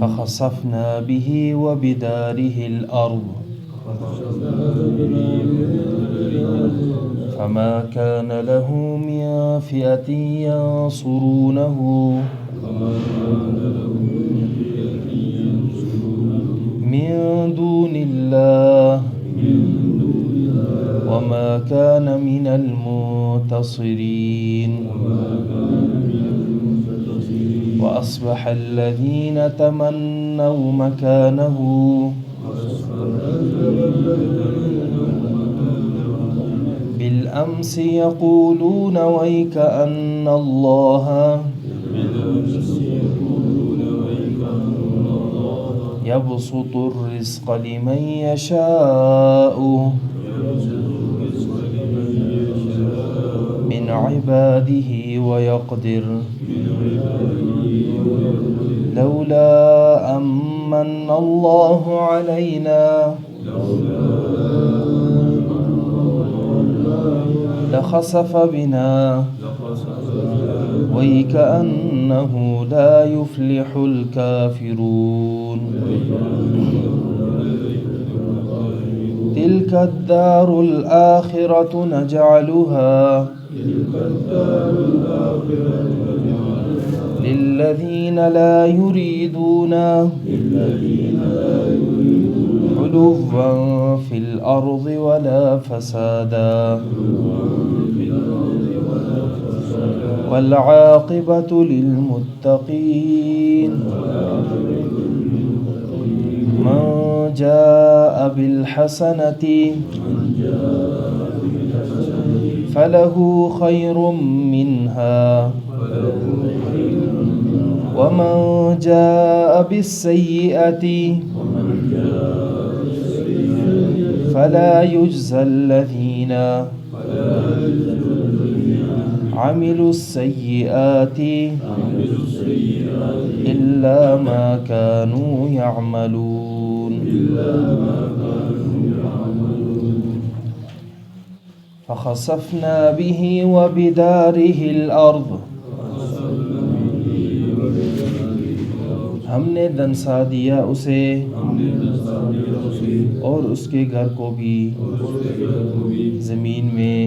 فخسفنا به وبداره الأرض فما كان له من فئة ينصرونه من دون الله وما كان من المنتصرين وأصبح الذين تمنوا مكانه بالأمس يقولون ويكأن الله يبسط الرزق لمن يشاء من عباده ويقدر لولا أمن الله علينا لخسف بنا ويكأنه لا يفلح الكافرون تلك الدار الآخرة نجعلها للذين لا يريدون علوا في الأرض ولا فسادا والعاقبة للمتقين من جاء بالحسنة فله خير منها ومن جاء بالسيئة فلا يجزى الذين عملوا السيئات إلا ما كانوا يعملون فخسفنا به وبداره الأرض ہم نے دنسا دیا اسے اور اس کے گھر کو بھی زمین میں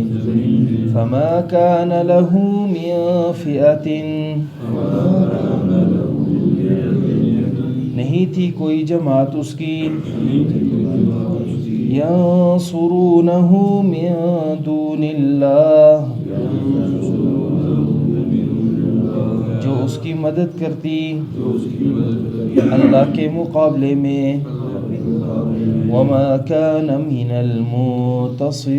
فما كان له من فئة نہیں تھی کوئی جماعت اس کی ينصرونه من دون الله جو اس کی مدد کرتی اللہ کے مقابلے میں وما كان من المنتصرين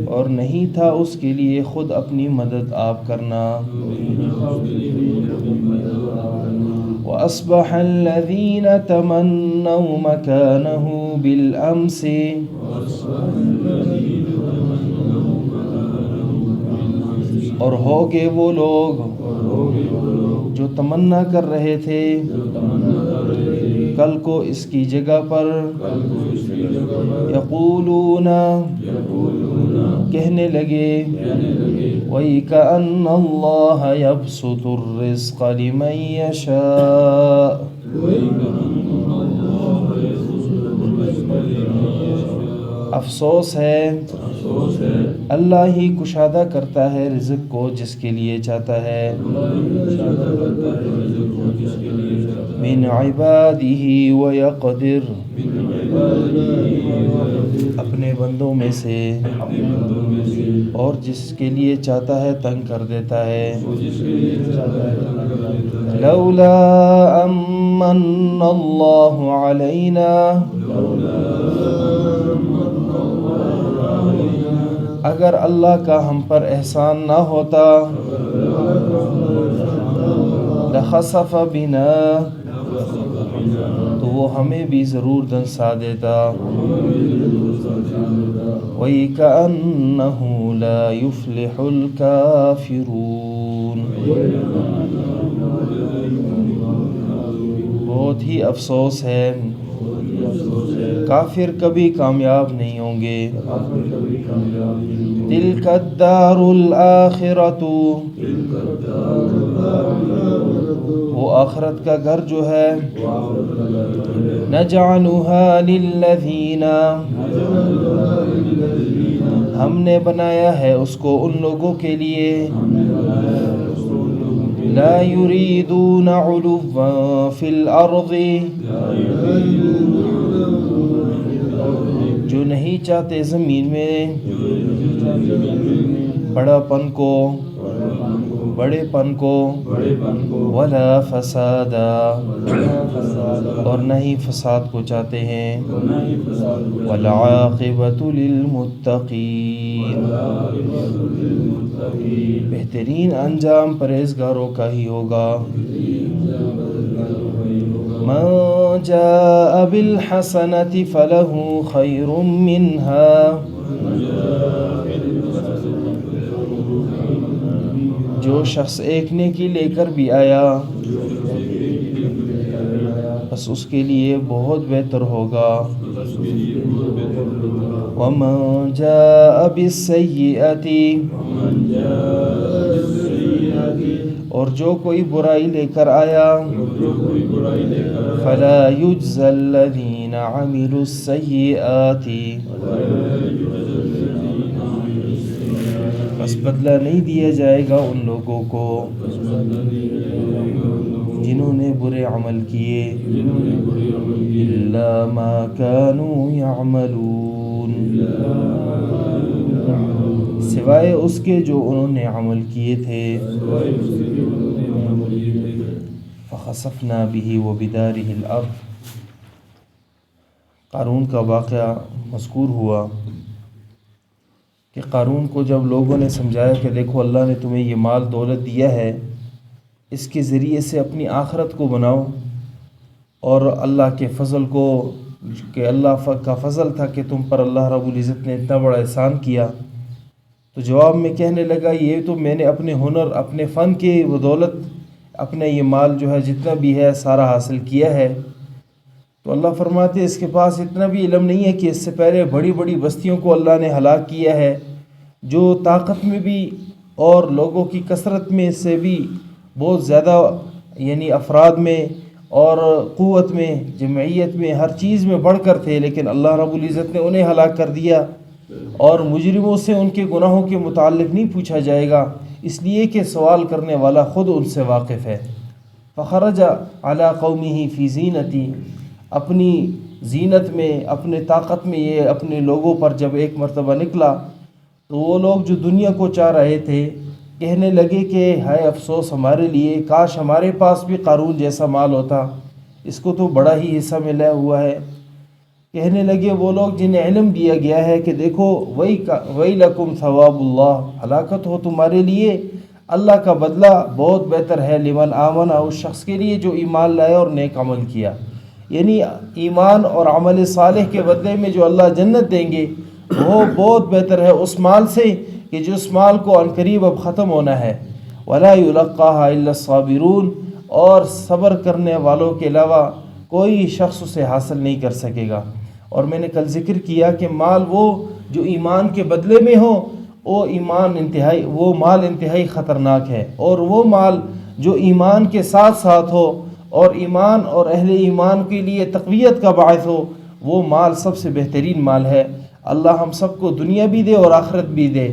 اور نہیں تھا اس کے لیے خود اپنی مدد آپ کرنا وأصبح الذين تمنوا مكانه بالأمس اور ہو گئے وہ لوگ جو تمنا کر رہے تھے کل کو اس کی جگہ پر یقولون کہنے لگے وَيْكَأَنَّ اللَّهَ يَبْسُطُ الرِّزْقَ لِمَن يَشَاءُ افسوس ہے اللہ ہی کشادہ کرتا ہے رزق کو جس کے لیے چاہتا ہے من عبادہ ویقدر اپنے بندوں میں سے اور جس کے لیے چاہتا ہے تنگ کر دیتا ہے لولا امن اللہ علینا اگر اللہ کا ہم پر احسان نہ ہوتا لخسف بنا تو وہ ہمیں بھی ضرور دنسا دیتا وَيْكَأَنَّهُ لَا يُفْلِحُ الْكَافِرُونَ بہت ہی افسوس ہے کافر کبھی کامیاب نہیں ہوں گے۔ تلک الدار الآخرۃ، وہ آخرت کا گھر جو ہے، نجعلها للذین، ہم نے بنایا ہے اس کو ان لوگوں کے لیے، لا یریدون علوا فی الارض، جو نہیں چاہتے زمین میں بڑا پن کو، بڑے پن کو، ولا فسادا، اور نہ ہی فساد کو چاہتے ہیں، والعاقبۃ للمتقین، بہترین انجام پرہیزگاروں کا ہی ہوگا۔ من جاء بالحسنة فله خیر منها، جو شخص ایک نیکی لے کر بھی آیا بس اس کے لیے بہت بہتر ہوگا۔ ومن جاء بالسیئۃ، اور جو کوئی برائی لے کر آیا، فلا یجزی الذین عملوا السیئات، بس بدلہ نہیں دیا جائے گا ان لوگوں کو جنہوں نے برے عمل کیے، الا ما كانوا یعملون، سوائے اس کے جو انہوں نے عمل کیے تھے۔ فخسفنا به وبداره الارض، قارون کا واقعہ مذکور ہوا کہ قارون کو جب لوگوں نے سمجھایا کہ دیکھو اللہ نے تمہیں یہ مال دولت دیا ہے، اس کے ذریعے سے اپنی آخرت کو بناؤ، اور اللہ کے فضل کو، کہ اللہ کا فضل تھا کہ تم پر اللہ رب العزت نے اتنا بڑا احسان کیا، تو جواب میں کہنے لگا یہ تو میں نے اپنے ہنر، اپنے فن کے بدولت اپنا یہ مال جو ہے جتنا بھی ہے سارا حاصل کیا ہے۔ تو اللہ فرماتے اس کے پاس اتنا بھی علم نہیں ہے کہ اس سے پہلے بڑی بڑی بستیوں کو اللہ نے ہلاک کیا ہے، جو طاقت میں بھی اور لوگوں کی کثرت میں سے بھی بہت زیادہ، یعنی افراد میں اور قوت میں، جمعیت میں، ہر چیز میں بڑھ کر تھے، لیکن اللہ رب العزت نے انہیں ہلاک کر دیا، اور مجرموں سے ان کے گناہوں کے متعلق نہیں پوچھا جائے گا، اس لیے کہ سوال کرنے والا خود ان سے واقف ہے۔ فخرج علی قومہ فی زینتی، اپنی زینت میں، اپنے طاقت میں یہ اپنے لوگوں پر جب ایک مرتبہ نکلا، تو وہ لوگ جو دنیا کو چاہ رہے تھے کہنے لگے کہ ہائے افسوس ہمارے لیے، کاش ہمارے پاس بھی قارون جیسا مال ہوتا، اس کو تو بڑا ہی حصہ ملا ہوا ہے۔ کہنے لگے وہ لوگ جنہیں علم دیا گیا ہے کہ دیکھو ویلکم ثواب اللہ، ہلاکت ہو تمہارے لیے، اللہ کا بدلہ بہت بہتر ہے، لمن آمن، اس شخص کے لیے جو ایمان لائے اور نیک عمل کیا، یعنی ایمان اور عمل صالح کے بدلے میں جو اللہ جنت دیں گے وہ بہت بہتر ہے اس مال سے کہ جس مال کو عنقریب اب ختم ہونا ہے۔ ولا یلقاها الا الصابرون، اور صبر کرنے والوں کے علاوہ کوئی شخص اسے حاصل نہیں کر سکے گا۔ اور میں نے کل ذکر کیا کہ مال وہ جو ایمان کے بدلے میں ہو، وہ مال انتہائی خطرناک ہے، اور وہ مال جو ایمان کے ساتھ ساتھ ہو اور ایمان اور اہل ایمان کے لیے تقویت کا باعث ہو، وہ مال سب سے بہترین مال ہے۔ اللہ ہم سب کو دنیا بھی دے اور آخرت بھی دے۔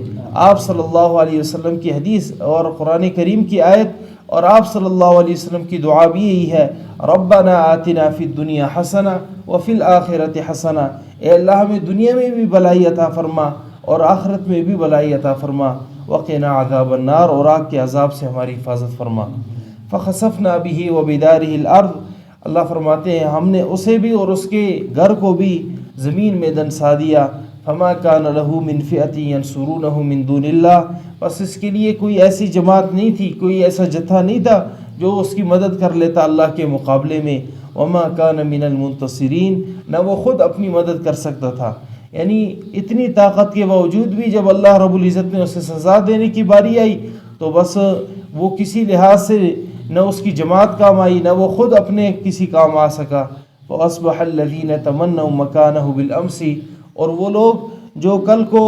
آپ صلی اللہ علیہ وسلم کی حدیث اور قرآن کریم کی آیت اور آپ صلی اللہ علیہ وسلم کی دعا بھی یہی ہے، ربنا آتنا فی الدنیا حسنہ وفی الآخرۃ حسنہ، اے اللہ ہمیں دنیا میں بھی بھلائی عطا فرما اور آخرت میں بھی بھلائی عطا فرما، وقنا عذاب النار، اور آگ کے عذاب سے ہماری حفاظت فرما۔ فخسفنا به وبداره الارض، اللہ فرماتے ہیں ہم نے اسے بھی اور اس کے گھر کو بھی زمین میں دنسا دیا۔ فما کان له من فئۃ ینصرونہ من دون اللہ، بس اس کے لیے کوئی ایسی جماعت نہیں تھی، کوئی ایسا جتھا نہیں تھا جو اس کی مدد کر لیتا اللہ کے مقابلے میں۔ وما کان من المنتصرین، نہ وہ خود اپنی مدد کر سکتا تھا، یعنی اتنی طاقت کے باوجود بھی جب اللہ رب العزت نے اسے سزا دینے کی باری آئی تو بس وہ کسی لحاظ سے نہ اس کی جماعت کام آئی، نہ وہ خود اپنے کسی کام آ سکا، فَأَصْبَحَ الَّذِينَ تَمَنَّوْا مَكَانَهُ بِالْأَمْسِ، اور وہ لوگ جو کل کو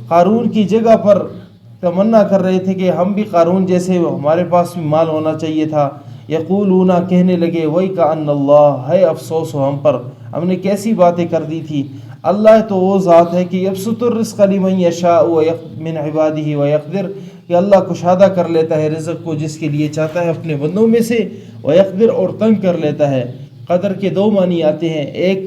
قارون کی جگہ پر تمنا کر رہے تھے کہ ہم بھی قارون جیسے ہمارے پاس بھی مال ہونا چاہیے تھا، یقولون کہنے لگے وَيْكَأَنَّ اللَّهَ، ہے افسوس ہو ہم پر، ہم نے کیسی باتیں کر دی تھی۔ اللہ تو وہ ذات ہے کہ یبسط الرزق لمن یشاء من عباده ویقدر، کہ اللہ کشادہ کر لیتا ہے رزق کو جس کے لیے چاہتا ہے اپنے بندوں میں سے، ویقدر، اور تنگ کر لیتا ہے۔ قدر کے دو معنی آتے ہیں، ایک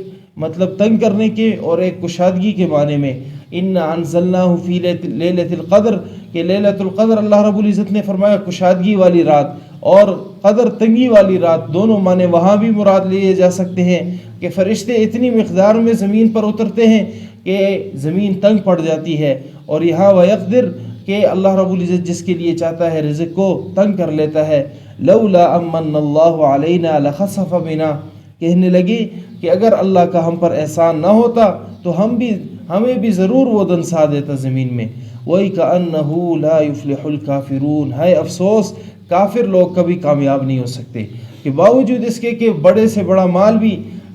مطلب تنگ کرنے کے اور ایک کشادگی کے معنی میں۔ انا انزلناہ فی لیلۃ القدر، کہ لیلۃ القدر اللہ رب العزت نے فرمایا کشادگی والی رات، اور قدر تنگی والی رات، دونوں معنی وہاں بھی مراد لیے جا سکتے ہیں کہ فرشتے اتنی مقدار میں زمین پر اترتے ہیں کہ زمین تنگ پڑ جاتی ہے، اور یہاں ویقدر کہ اللہ رب العزت جس کے لیے چاہتا ہے رزق کو تنگ کر لیتا ہے۔ لولا امن اللہ علینا لخسف بنا، کہنے لگے کہ اگر اللہ کا ہم پر احسان نہ ہوتا تو ہمیں بھی ضرور وہ دنسا دیتا زمین میں۔ وَإِكَأَنَّهُ لَا يُفْلِحُ الْكَافِرُونَ، ہے افسوس کافر لوگ کبھی کامیاب نہیں ہو سکتے، کہ باوجود اس کے کہ بڑے سے بڑا مال بھی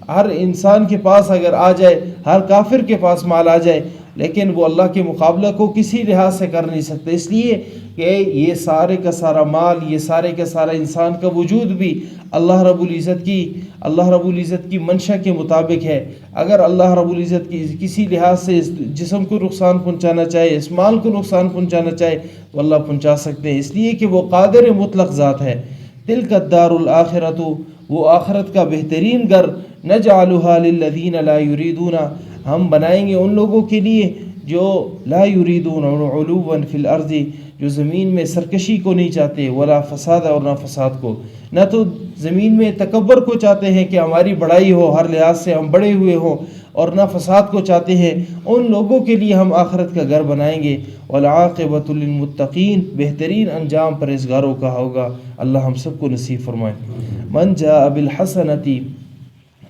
ہر انسان کے پاس اگر آ جائے، ہر کافر کے پاس مال آ جائے، لیکن وہ اللہ کے مقابلہ کو کسی لحاظ سے کر نہیں سکتے، اس لیے کہ یہ سارے کا سارا مال، یہ سارے کا سارا انسان کا وجود بھی اللہ رب العزت کی منشا کے مطابق ہے۔ اگر اللہ رب العزت کی کسی لحاظ سے اس جسم کو نقصان پہنچانا چاہے، اس مال کو نقصان پہنچانا چاہے تو اللہ پہنچا سکتے ہیں، اس لیے کہ وہ قادر مطلق ذات ہے۔ تلک الدار الآخرۃ، وہ آخرت کا بہترین گھر، نجعلها للذین لا یریدون، ہم بنائیں گے ان لوگوں کے لیے جو لا یریدون علوا فی الارض، جو زمین میں سرکشی کو نہیں چاہتے، ولا فساد، اور نہ فساد کو، نہ تو زمین میں تکبر کو چاہتے ہیں کہ ہماری بڑائی ہو، ہر لحاظ سے ہم بڑے ہوئے ہوں، اور نہ فساد کو چاہتے ہیں، ان لوگوں کے لیے ہم آخرت کا گھر بنائیں گے۔ والعاقبۃ للمتقین، بہترین انجام پرہیزگاروں کا ہوگا۔ اللہ ہم سب کو نصیب فرمائے۔ من جاء بالحسنۃ،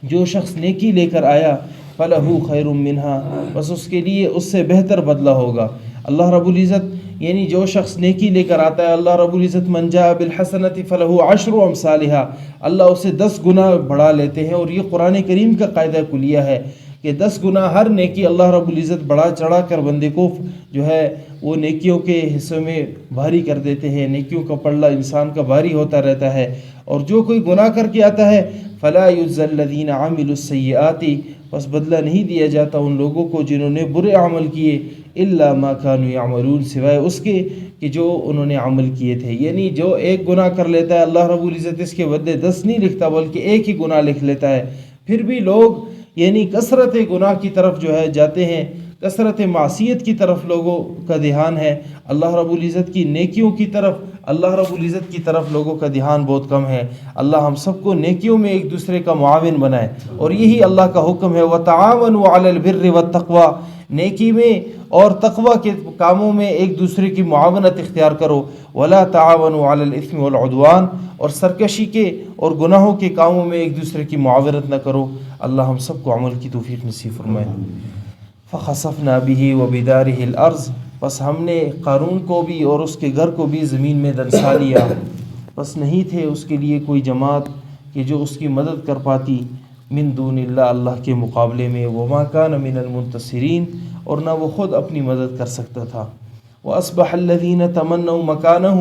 جو شخص نیکی لے کر آیا، فلہ خیر منہا، بس اس کے لیے اس سے بہتر بدلہ ہوگا۔ اللہ رب العزت یعنی جو شخص نیکی لے کر آتا ہے، اللہ رب العزت من جاء بالحسنۃ فلہ عشر امثالھا، اللہ اسے 10 گنا بڑھا لیتے ہیں، اور یہ قرآن کریم کا قاعدہ کلیہ ہے کہ 10 گنا ہر نیکی اللہ رب العزت بڑھا چڑھا کر بندے کو جو ہے وہ نیکیوں کے حصے میں بھاری کر دیتے ہیں، نیکیوں کا پلڑا انسان کا بھاری ہوتا رہتا ہے۔ اور جو کوئی گناہ کر کے آتا ہے، فلا یجزی الذین عملوا السیئات، بس بدلہ نہیں دیا جاتا ان لوگوں کو جنہوں نے برے عمل کیے، الا ما كانوا يعملون، سوائے اس کے کہ جو انہوں نے عمل کیے تھے۔ یعنی جو ایک گناہ کر لیتا ہے، اللہ رب العزت اس کے بدلے 10 نہیں لکھتا بلکہ ایک ہی گناہ لکھ لیتا ہے۔ پھر بھی لوگ یعنی کثرت گناہ کی طرف جو ہے جاتے ہیں، کثرت معصیت کی طرف لوگوں کا دھیان ہے، اللہ رب العزت کی نیکیوں کی طرف، اللہ رب العزت کی طرف لوگوں کا دھیان بہت کم ہے۔ اللہ ہم سب کو نیکیوں میں ایک دوسرے کا معاون بنائے، اور یہی اللہ کا حکم ہے، وَتَعَاوَنُوا عَلَى الْبِرِّ وَالتَّقْوَى، نیکی میں اور تقوی کے کاموں میں ایک دوسرے کی معاونت اختیار کرو، وَلَا تَعَاوَنُوا عَلَى الْإِثْمِ وَالْعُدْوَانِ، اور سرکشی کے اور گناہوں کے کاموں میں ایک دوسرے کی معاونت نہ کرو۔ اللہ ہم سب کو عمل کی توفیق نصیب فرمائے۔ فَخَسَفْنَا بِهِ وَبِدَارِهِ الْأَرْضَ، بس ہم نے قارون کو بھی اور اس کے گھر کو بھی زمین میں دنسا لیا، بس نہیں تھے اس کے لیے کوئی جماعت کہ جو اس کی مدد کر پاتی، من دون اللہ، اللہ کے مقابلے میں، وما کان من المنتصرین، اور نہ وہ خود اپنی مدد کر سکتا تھا۔ واصبح الذین تمنوا مکانہ،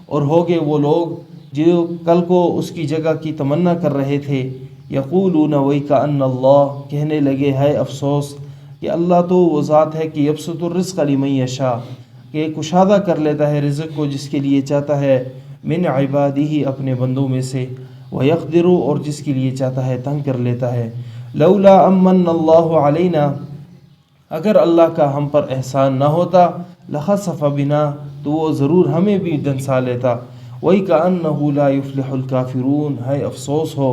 اور ہو گئے وہ لوگ جو کل کو اس کی جگہ کی تمنا کر رہے تھے، یقولون ویکأن اللہ، کہنے لگے ہے افسوس کہ اللہ تو وہ ذات ہے کہ یبسط الرزق لمن یشاء، کہ کشادہ کر لیتا ہے رزق کو جس کے لیے چاہتا ہے، من عبادہ، اپنے بندوں میں سے، ویقدر، اور جس کے لیے چاہتا ہے تنگ کر لیتا ہے۔ لولا امن اللہ علینا، اگر اللہ کا ہم پر احسان نہ ہوتا، لخسف بنا، تو وہ ضرور ہمیں بھی دنسا لیتا۔ وَإِكَأَنَّهُ لَا يُفْلِحُ الْكَافِرُونَ، ہے افسوس ہو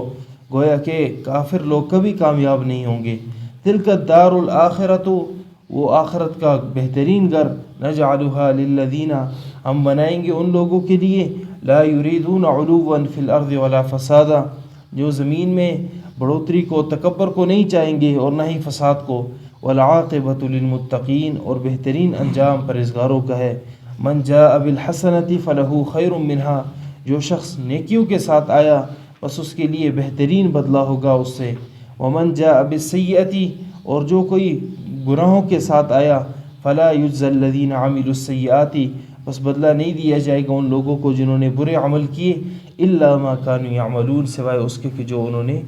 گویا کہ کافر لوگ کبھی کامیاب نہیں ہوں گے۔ تِلْكَ الدَّارُ الْآخِرَةُ، وہ آخرت کا بہترین گھر، نَجْعَلُهَا لِلَّذِينَ، ہم بنائیں گے ان لوگوں کے لیے، لا يُرِيدُونَ عُلُوًّا فِي الْأَرْضِ وَلَا فَسَادًا، جو زمین میں بڑھوتری کو، تکبر کو نہیں چاہیں گے اور نہ ہی فساد کو۔ والعاقبۃ للمتقین، اور بہترین انجام پرہیزگاروں کا ہے۔ من جاء بالحسنۃ فلہ خیر منہا، جو شخص نیکیوں کے ساتھ آیا بس اس کے لیے بہترین بدلہ ہوگا اس سے۔ ومن جاء بالسیئتی، اور جو کوئی گناہوں کے ساتھ آیا، فلا یجزی الذین عملوا السیئات، بس بدلہ نہیں دیا جائے گا ان لوگوں کو جنہوں نے برے عمل کیے، الا ما کانوا یعملون، سوائے اس کے کہ جو انہوں نے